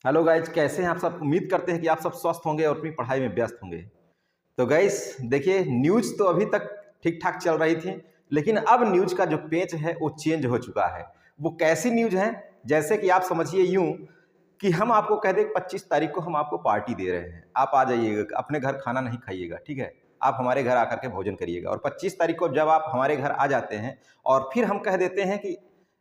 Hello guys, कैसे हैं आप सब। उम्मीद करते हैं कि आप सब स्वस्थ होंगे और अपनी पढ़ाई में व्यस्त होंगे। तो गाइज देखिए, न्यूज़ तो अभी तक ठीक ठाक चल रही थी, लेकिन अब न्यूज़ का जो पेच है वो चेंज हो चुका है। वो कैसी न्यूज़ है, जैसे कि आप समझिए यूं कि हम आपको कह दें 25 तारीख को हम आपको पार्टी दे रहे हैं, आप आ जाइएगा, अपने घर खाना नहीं खाइएगा, ठीक है। आप हमारे घर आकर के भोजन करिएगा। और 25 तारीख को जब आप हमारे घर आ जाते हैं और फिर हम कह देते हैं कि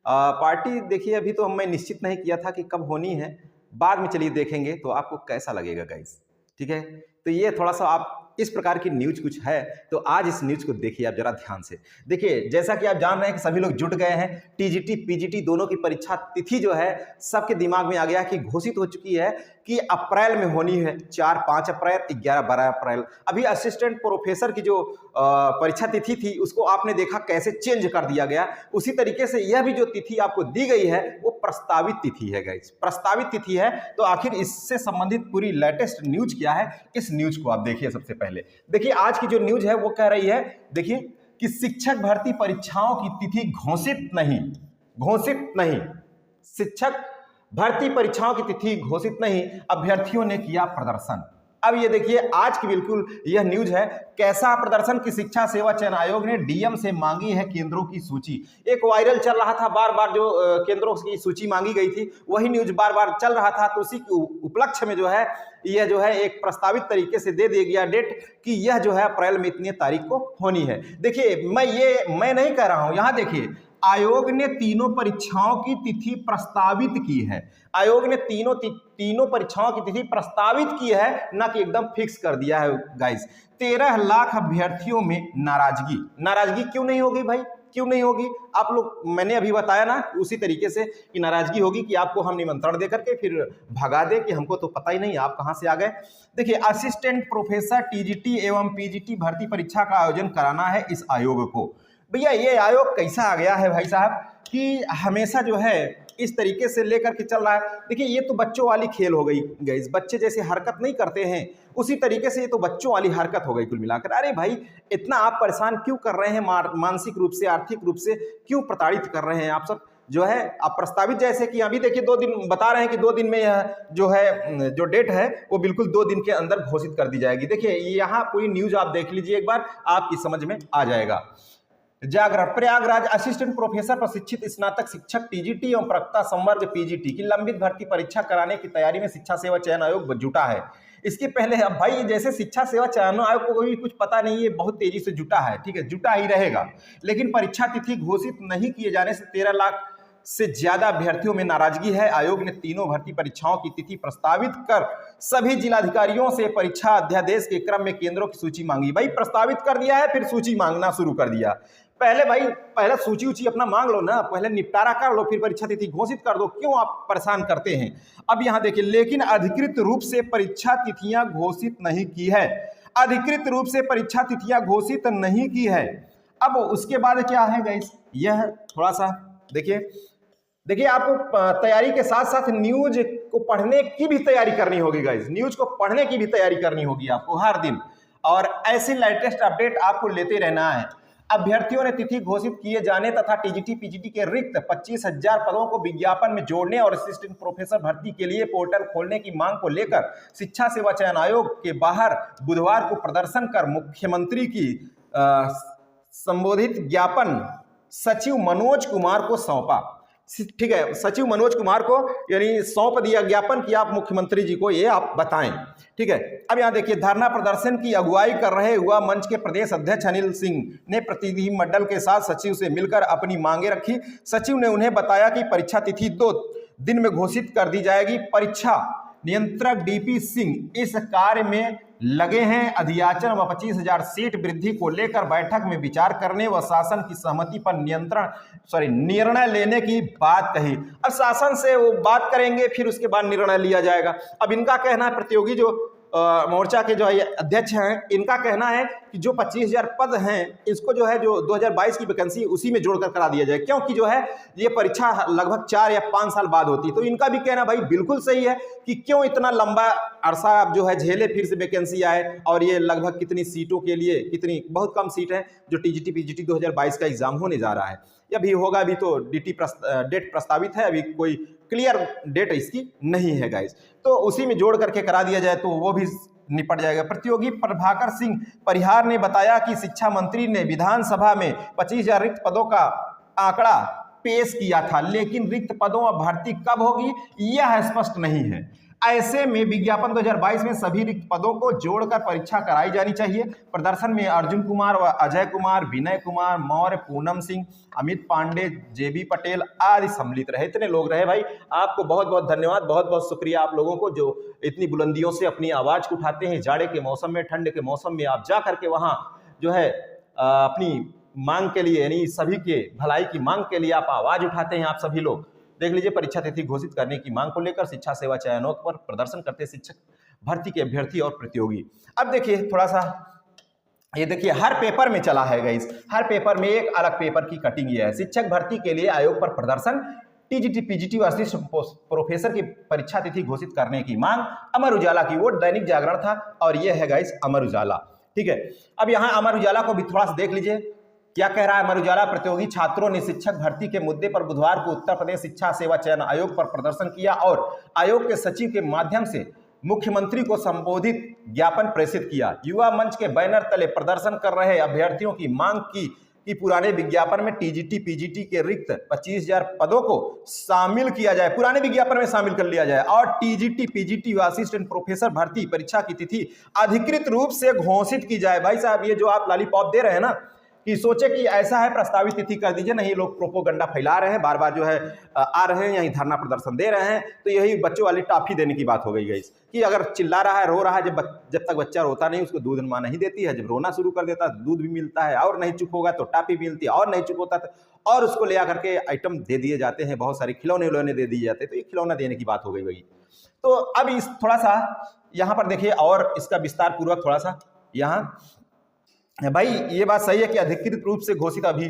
पार्टी देखिए अभी तो मैं निश्चित नहीं किया था कि कब होनी है, बाद में चलिए देखेंगे, तो आपको कैसा लगेगा गाइस। ठीक है, तो ये थोड़ा सा आप इस प्रकार की न्यूज कुछ है, तो आज इस न्यूज को देखिए आप जरा ध्यान से। देखिए, जैसा कि आप जान रहे हैं कि सभी लोग जुट गए हैं, टीजीटी पीजीटी दोनों की परीक्षा तिथि जो है सबके दिमाग में आ गया कि घोषित हो चुकी है कि अप्रैल में होनी है। 4-5 अप्रैल, 11-12 अप्रैल। अभी असिस्टेंट प्रोफेसर की जो परीक्षा तिथि थी उसको आपने देखा कैसे चेंज कर दिया गया। उसी तरीके से यह भी जो तिथि आपको दी गई है वो प्रस्तावित तिथि है गाइस, प्रस्तावित तिथि है। तो आखिर इससे संबंधित पूरी लेटेस्ट न्यूज क्या है, इस न्यूज को आप देखिए। सबसे पहले देखिए, आज की जो न्यूज है वो कह रही है, देखिए कि शिक्षक भर्ती परीक्षाओं की तिथि घोषित नहीं, घोषित नहीं। शिक्षक भर्ती परीक्षाओं की तिथि घोषित नहीं, अभ्यर्थियों ने किया प्रदर्शन। अब ये देखिए, आज की बिल्कुल यह न्यूज है। कैसा प्रदर्शन की शिक्षा सेवा चयन आयोग ने डीएम से मांगी है केंद्रों की सूची। एक वायरल चल रहा था, बार बार जो केंद्रों की सूची मांगी गई थी वही न्यूज बार बार चल रहा था। तो उसी के उपलक्ष्य में जो है यह जो है एक प्रस्तावित तरीके से दे दिया गया डेट कि यह जो है अप्रैल में इतनी तारीख को होनी है। देखिए, मैं नहीं कह रहा हूं, यहां देखिए आयोग ने तीनों परीक्षाओं की तिथि प्रस्तावित की है। आयोग ने तीनों परीक्षाओं की तिथि प्रस्तावित की है, ना कि एकदम फिक्स कर दिया है गाइस। 13 लाख अभ्यर्थियों में नाराजगी। नाराजगी क्यों नहीं होगी भाई, क्यों नहीं होगी? आप लोग, मैंने अभी बताया ना उसी तरीके से कि नाराजगी होगी कि आपको हम निमंत्रण देकर के फिर भगा दे कि हमको तो पता ही नहीं आप कहां से आ गए। देखिए, असिस्टेंट प्रोफेसर टीजीटी एवं पीजीटी भर्ती परीक्षा का आयोजन कराना है इस आयोग को। भैया, ये आयोग कैसा आ गया है भाई साहब कि हमेशा जो है इस तरीके से लेकर के चल रहा है। देखिए, ये तो बच्चों वाली खेल हो गई गाइस। बच्चे जैसे हरकत नहीं करते हैं उसी तरीके से ये तो बच्चों वाली हरकत हो गई कुल मिलाकर। अरे भाई, इतना आप परेशान क्यों कर रहे हैं, मानसिक रूप से, आर्थिक रूप से क्यों प्रताड़ित कर रहे हैं आप सब जो है। आप प्रस्तावित जैसे कि अभी देखिए 2 दिन बता रहे हैं कि 2 दिन में यह जो है जो डेट है वो बिल्कुल 2 दिन के अंदर घोषित कर दी जाएगी। देखिए, यहाँ पूरी न्यूज आप देख लीजिए एक बार, आपकी समझ में आ जाएगा। जागरण, प्रयागराज असिस्टेंट प्रोफेसर प्रशिक्षित स्नातक शिक्षक टीजीटी एवं प्रवक्ता संवर्ग पीजीटी की लंबित भर्ती परीक्षा कराने की तैयारी में शिक्षा सेवा चयन आयोग जुटा है। इसके पहले अब भाई जैसे शिक्षा सेवा चयन आयोग को भी कुछ पता नहीं है, बहुत तेजी से जुटा है, ठीक है, जुटा ही रहेगा। लेकिन परीक्षा तिथि घोषित नहीं किए जाने से 13 लाख से ज्यादा अभ्यर्थियों में नाराजगी है। आयोग ने तीनों भर्ती परीक्षाओं की तिथि प्रस्तावित कर सभी जिलाधिकारियों से परीक्षा अध्यादेश के क्रम में केंद्रों की सूची मांगी। भाई, प्रस्तावित कर दिया है, फिर सूची मांगना शुरू कर दिया। पहले सूची उची अपना मांग लो ना, पहले निपटारा कर लो, फिर परीक्षा तिथि घोषित कर दो। क्यों आप परेशान करते हैं? अब यहां देखिए, लेकिन अधिकृत रूप से परीक्षा तिथियां घोषित नहीं की है। अधिकृत रूप से परीक्षा तिथियां घोषित नहीं की है। अब उसके बाद क्या है गाइस, यह थोड़ा सा देखिए आपको तैयारी के साथ साथ न्यूज को पढ़ने की भी तैयारी करनी होगी गाइस। न्यूज को पढ़ने की भी तैयारी करनी होगी आपको हर दिन, और ऐसी लेटेस्ट अपडेट आपको लेते रहना है। अभ्यर्थियों ने तिथि घोषित किए जाने तथा टीजीटी पीजीटी के रिक्त 25,000 पदों को विज्ञापन में जोड़ने और असिस्टेंट प्रोफेसर भर्ती के लिए पोर्टल खोलने की मांग को लेकर शिक्षा सेवा चयन आयोग के बाहर बुधवार को प्रदर्शन कर मुख्यमंत्री की संबोधित ज्ञापन सचिव मनोज कुमार को सौंपा। ठीक है, सचिव मनोज कुमार को यानी सौंप दिया ज्ञापन कि आप मुख्यमंत्री जी को ये आप बताएं। ठीक है, अब यहां देखिए, धरना प्रदर्शन की अगुवाई कर रहे युवा मंच के प्रदेश अध्यक्ष अनिल सिंह ने प्रतिनिधि मंडल के साथ सचिव से मिलकर अपनी मांगे रखी। सचिव ने उन्हें बताया कि परीक्षा तिथि 2 दिन में घोषित कर दी जाएगी। परीक्षा नियंत्रक डीपी सिंह इस कार्य में लगे हैं। अधियाचन व 25,000 सीट वृद्धि को लेकर बैठक में विचार करने व शासन की सहमति पर निर्णय लेने की बात कही। अब शासन से वो बात करेंगे, फिर उसके बाद निर्णय लिया जाएगा। अब इनका कहना है, प्रतियोगी जो मोर्चा के जो अध्यक्ष हैं, इनका कहना है कि जो 25,000 पद हैं इसको जो है जो 2022 की वैकेंसी उसी में जोड़कर करा दिया जाए, क्योंकि जो है ये परीक्षा लगभग 4 या 5 साल बाद होती है। तो इनका भी कहना भाई बिल्कुल सही है कि क्यों इतना लंबा अरसा आप जो है झेले, फिर से वैकेंसी आए, और ये लगभग कितनी सीटों के लिए, कितनी बहुत कम सीट है जो टीजीटी पीजीटी 2022 का एग्जाम होने जा रहा है। अभी होगा, अभी तो डेट प्रस्तावित है, अभी कोई क्लियर डेट इसकी नहीं है गाइस। तो उसी में जोड़ करके करा दिया जाए तो वो भी निपट जाएगा। प्रतियोगी प्रभाकर सिंह परिहार ने बताया कि शिक्षा मंत्री ने विधानसभा में 25,000 रिक्त पदों का आंकड़ा पेश किया था, लेकिन रिक्त पदों में भर्ती कब होगी यह स्पष्ट नहीं है। ऐसे में विज्ञापन 2022 में सभी रिक्त पदों को जोड़कर परीक्षा कराई जानी चाहिए। प्रदर्शन में अर्जुन कुमार व अजय कुमार, विनय कुमार मौर्य, पूनम सिंह, अमित पांडे, जेबी पटेल आदि सम्मिलित रहे। इतने लोग रहे भाई। आपको बहुत बहुत धन्यवाद, बहुत बहुत शुक्रिया आप लोगों को जो इतनी बुलंदियों से अपनी आवाज को उठाते हैं। जाड़े के मौसम में, ठंड के मौसम में आप जा करके वहां जो है अपनी मांग के लिए, यानी सभी के भलाई की मांग के लिए आप आवाज उठाते हैं। आप सभी लोग देख लीजिए, परीक्षा तिथि घोषित करने की मांग को लेकर शिक्षा सेवा चयनों पर प्रदर्शन करते शिक्षक भर्ती के अभ्यर्थी और प्रतियोगी। अब देखिए थोड़ा सा, ये देखिए हर पेपर में चला है गाइस, हर पेपर में एक अलग पेपर की कटिंग ये है। शिक्षक भर्ती के लिए आयोग पर प्रदर्शन, टीजीटी पीजीटी व असिस्टेंट प्रोफेसर की परीक्षा तिथि घोषित करने की मांग। अमर उजाला की, वो दैनिक जागरण था और ये है गाइस अमर उजाला। ठीक है, अब यहाँ अमर उजाला को भी थोड़ा सा देख लीजिए क्या कह रहा है अमर उजाला। प्रतियोगी छात्रों ने शिक्षक भर्ती के मुद्दे पर बुधवार को उत्तर प्रदेश शिक्षा सेवा चयन आयोग पर प्रदर्शन किया और आयोग के सचिव के माध्यम से मुख्यमंत्री को संबोधित ज्ञापन प्रेषित किया। युवा मंच के बैनर तले प्रदर्शन कर रहे अभ्यर्थियों की मांग की कि पुराने विज्ञापन में टीजीटी पीजीटी के रिक्त 25,000 पदों को शामिल किया जाए, पुराने विज्ञापन में शामिल कर लिया जाए और टीजीटी पीजीटी व असिस्टेंट प्रोफेसर भर्ती परीक्षा की तिथि अधिकृत रूप से घोषित की जाए। भाई साहब, ये जो आप लॉलीपॉप दे रहे हैं ना कि सोचे कि ऐसा है प्रस्तावित तिथि कर दीजिए, नहीं, लोग प्रोपोगंडा फैला रहे हैं, बार बार जो है आ रहे हैं, यही धरना प्रदर्शन दे रहे हैं। तो यही बच्चों वाली टॉफी देने की बात हो गई गाइस कि अगर चिल्ला रहा है, रो रहा है, जब तक बच्चा रोता नहीं उसको दूध माँ नहीं देती है, जब रोना शुरू कर देता है दूध भी मिलता है, और नहीं चुप होगा तो टॉफी मिलती है, और नहीं चुप होता और उसको ले आकर के आइटम दे दिए जाते हैं, बहुत सारे खिलौने उलौने दे दिए जाते हैं। तो ये खिलौना देने की बात हो गई भाई। तो अब इस थोड़ा सा यहाँ पर देखिए और इसका विस्तार पूर्वक थोड़ा सा यहाँ भाई, ये बात सही है कि अधिकृत रूप से घोषित अभी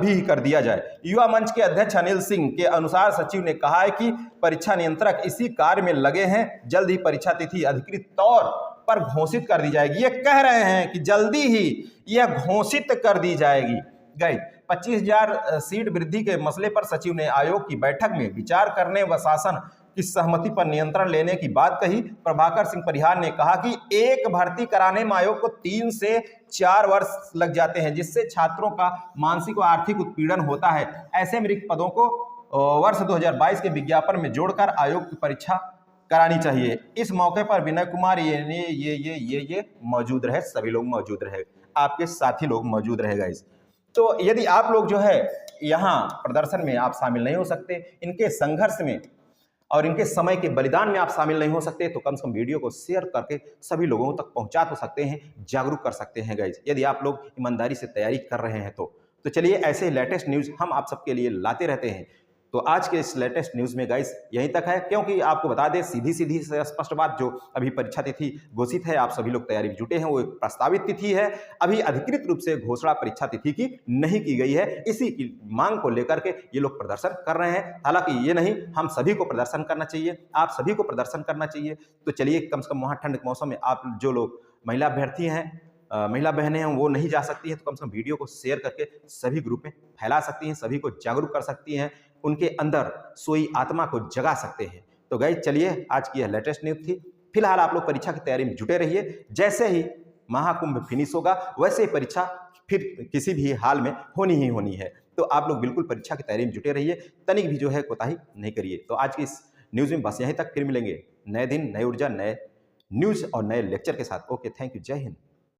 ही कर दिया जाए। युवा मंच के अध्यक्ष अनिल सिंह के अनुसार सचिव ने कहा है कि परीक्षा नियंत्रक इसी कार्य में लगे हैं, जल्द ही परीक्षा तिथि अधिकृत तौर पर घोषित कर दी जाएगी। ये कह रहे हैं कि जल्दी ही यह घोषित कर दी जाएगी। गई 25,000 सीट वृद्धि के मसले पर सचिव ने आयोग की बैठक में विचार करने व शासन की सहमति पर नियंत्रण लेने की बात कही। प्रभाकर सिंह परिहार ने कहा कि एक भर्ती कराने में आयोग को 3 से 4 वर्ष लग जाते हैं, जिससे छात्रों का मानसिक व आर्थिक उत्पीड़न होता है। ऐसे में रिक्त पदों को वर्ष 2022 के विज्ञापन में जोड़कर आयोग की परीक्षा करानी चाहिए। इस मौके पर विनय कुमार ये मौजूद रहे, सभी लोग मौजूद रहे, आपके साथी लोग मौजूद रहेगा। इस तो यदि आप लोग जो है यहाँ प्रदर्शन में आप शामिल नहीं हो सकते, इनके संघर्ष में और इनके समय के बलिदान में आप शामिल नहीं हो सकते, तो कम से कम वीडियो को शेयर करके सभी लोगों तक पहुंचा तो सकते हैं, जागरूक कर सकते हैं गाइज, यदि आप लोग ईमानदारी से तैयारी कर रहे हैं तो चलिए ऐसे लेटेस्ट न्यूज़ हम आप सबके लिए लाते रहते हैं। तो आज के इस लेटेस्ट न्यूज़ में गाइस यहीं तक है, क्योंकि आपको बता दें सीधी से स्पष्ट बात, जो अभी परीक्षा तिथि घोषित है, आप सभी लोग तैयारी में जुटे हैं, वो एक प्रस्तावित तिथि है, अभी अधिकृत रूप से घोषणा परीक्षा तिथि की नहीं की गई है। इसी की मांग को लेकर के ये लोग प्रदर्शन कर रहे हैं। हालांकि ये नहीं, हम सभी को प्रदर्शन करना चाहिए, आप सभी को प्रदर्शन करना चाहिए। तो चलिए कम से कम वहाँ ठंड के मौसम में आप जो लोग महिला अभ्यर्थी हैं, महिला बहनें हैं, वो नहीं जा सकती हैं, तो कम से कम वीडियो को शेयर करके सभी ग्रुप में फैला सकती हैं, सभी को जागरूक कर सकती हैं, उनके अंदर सोई आत्मा को जगा सकते हैं। तो गाइस चलिए आज की यह लेटेस्ट न्यूज़ थी। फिलहाल आप लोग परीक्षा की तैयारी में जुटे रहिए, जैसे ही महाकुंभ फिनिश होगा वैसे ही परीक्षा फिर किसी भी हाल में होनी ही होनी है। तो आप लोग बिल्कुल परीक्षा की तैयारी में जुटे रहिए, तनिक भी जो है कोताही नहीं करिए। तो आज की इस न्यूज़ में बस यहीं तक, फिर मिलेंगे नए दिन, नई ऊर्जा, नए न्यूज़ और नए लेक्चर के साथ। ओके, थैंक यू, जय हिंद।